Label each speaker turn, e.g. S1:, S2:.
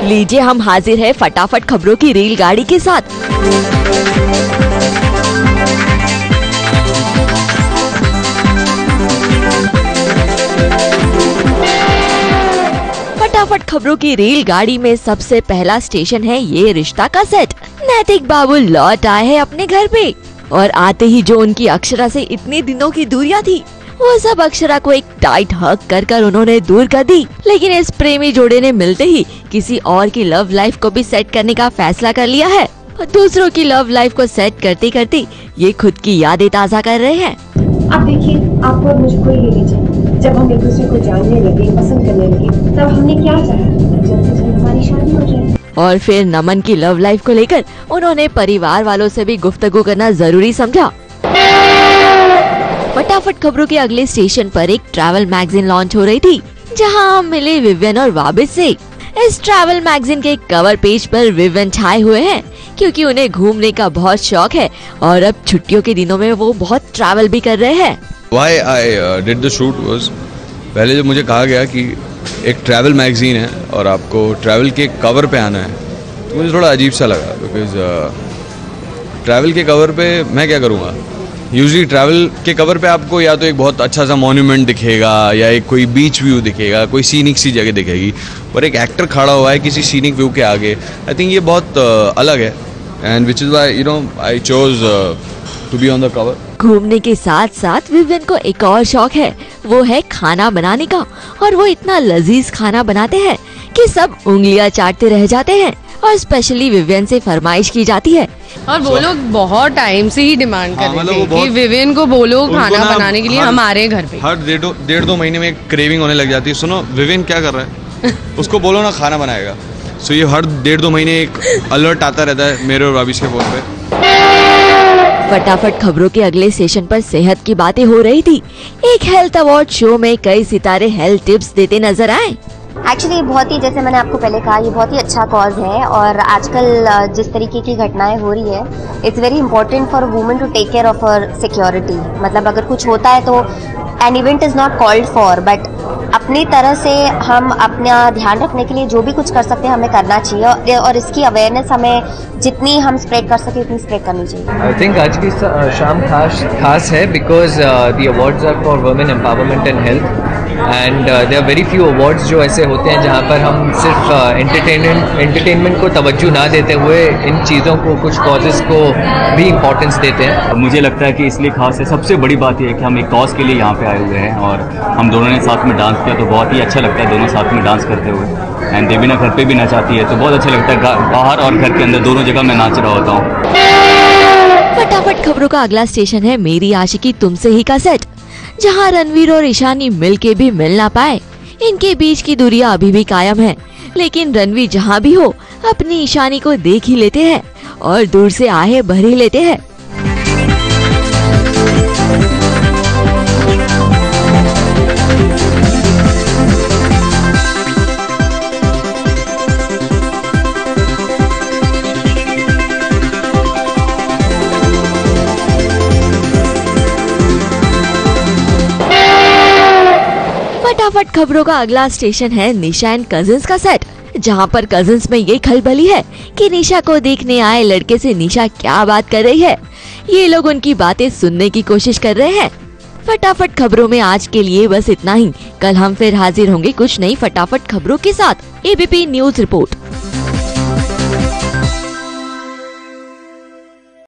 S1: लीजिए हम हाजिर है फटाफट खबरों की रेलगाड़ी के साथ। फटाफट खबरों की रेलगाड़ी में सबसे पहला स्टेशन है ये रिश्ता का सेट। नैतिक बाबू लौट आए हैं अपने घर पे और आते ही जो उनकी अक्षरा से इतने दिनों की दूरियां थी वो सब अक्षरा को एक टाइट हग कर उन्होंने दूर कर दी। लेकिन इस प्रेमी जोड़े ने मिलते ही किसी और की लव लाइफ को भी सेट करने का फैसला कर लिया है और दूसरों की लव लाइफ को सेट करते करते ये खुद की यादें ताज़ा कर रहे हैं।
S2: अब देखिए, आपको और मुझको ये लीजिए, जब हम एक दूसरे को जानने लगे, पसंद करने लगे, तब हमने क्या चाहा, जल्द से जल्द हमारी शादी हो जाए।
S1: और फिर नमन की लव लाइफ को लेकर उन्होंने परिवार वालों से भी गुफ्तगू करना जरूरी समझा। फटाफट खबरों के अगले स्टेशन पर एक ट्रैवल मैगजीन लॉन्च हो रही थी, जहां हम मिले विवियन और वाबिस से। इस ट्रैवल मैगजीन के कवर पेज पर विवियन छाए हुए हैं क्योंकि उन्हें घूमने का बहुत शौक है और अब छुट्टियों के दिनों में वो बहुत ट्रैवल भी कर रहे हैं।
S3: Why I did the shoot was, पहले जब मुझे कहा गया कि एक ट्रैवल मैगजीन है और आपको ट्रैवल के कवर पे आना है तो मुझे थोड़ा अजीब सा लगा, बिकॉज ट्रैवल के कवर पे मैं क्या करूँगा। यूजली ट्रैवल के कवर पे आपको या तो एक बहुत अच्छा सा मॉन्यूमेंट दिखेगा या एक कोई बीच व्यू दिखेगा, कोई सीनिक सी जगह दिखेगी, पर एक एक्टर खड़ा हुआ है किसी सीनिक व्यू के आगे। आई थिंक ये बहुत अलग है and which is why I chose to be on the cover.
S1: घूमने के साथ साथ विवियन को एक और शौक है, वो है खाना बनाने का। और वो इतना लजीज खाना बनाते हैं कि सब उंगलियां चाटते रह जाते हैं और स्पेशली विवियन से फरमाइश की जाती है।
S4: और वो लोग बहुत टाइम से ही डिमांड कर रहे थे कि विवियन को बोलो खाना बनाने के लिए हमारे घर पे।
S3: हर डेढ़ दो महीने में एक क्रेविंग होने लग जाती है, सुनो विवियन क्या कर रहा है उसको बोलो ना खाना बनाएगा। सो ये हर डेढ़ दो महीने एक अलर्ट आता रहता है मेरे और वाबिश के फोन पे।
S1: फटाफट खबरों के अगले स्टेशन पर सेहत की बातें हो रही थी। एक हेल्थ अवार्ड शो में कई सितारे हेल्थ टिप्स देते नजर आए।
S5: एक्चुअली बहुत ही, जैसे मैंने आपको पहले कहा, ये बहुत ही अच्छा कॉज है और आजकल जिस तरीके की घटनाएं हो रही है, it's very important for women to take care of her security. मतलब अगर कुछ होता है तो an event is not called for, but अपनी तरह से हम अपना ध्यान रखने के लिए जो भी कुछ कर सकते हैं हमें करना चाहिए और इसकी अवेयरनेस हमें जितनी हम स्प्रेड कर सके उतनी स्प्रेड करनी चाहिए।
S6: आई थिंक आज की शाम खास है because the awards are for women empowerment and health and there are very few awards जो ऐसे होते हैं जहाँ पर हम सिर्फ एंटरटेनमेंट को तवज्जो ना देते हुए इन चीज़ों को, कुछ कॉजेज़ को भी इम्पोर्टेंस देते हैं।
S7: मुझे लगता है कि इसलिए खास है, सबसे बड़ी बात यह है कि हम एक कॉज के लिए यहाँ पे आए हुए हैं और हम दोनों ने साथ में डांस किया तो बहुत ही अच्छा लगता है दोनों साथ में डांस करते हुए। एंड देवीना घर पे भी नचाती है तो बहुत अच्छा लगता है, बाहर और घर के अंदर दोनों जगह मैं नाच रहा होता हूँ।
S1: फटाफट खबरों का अगला स्टेशन है मेरी आशिकी तुमसे ही का सेट, जहां रणवीर और ईशानी मिलके भी मिल ना पाए। इनके बीच की दूरियां अभी भी कायम है, लेकिन रणवीर जहां भी हो अपनी ईशानी को देख ही लेते हैं और दूर से आहे भर ही लेते हैं। फटाफट खबरों का अगला स्टेशन है निशा एंड कजिन्स का सेट, जहां पर कजिन्स में ये खलबली है कि निशा को देखने आए लड़के से निशा क्या बात कर रही है। ये लोग उनकी बातें सुनने की कोशिश कर रहे हैं। फटाफट खबरों में आज के लिए बस इतना ही। कल हम फिर हाजिर होंगे कुछ नई फटाफट खबरों के साथ। ABP news report.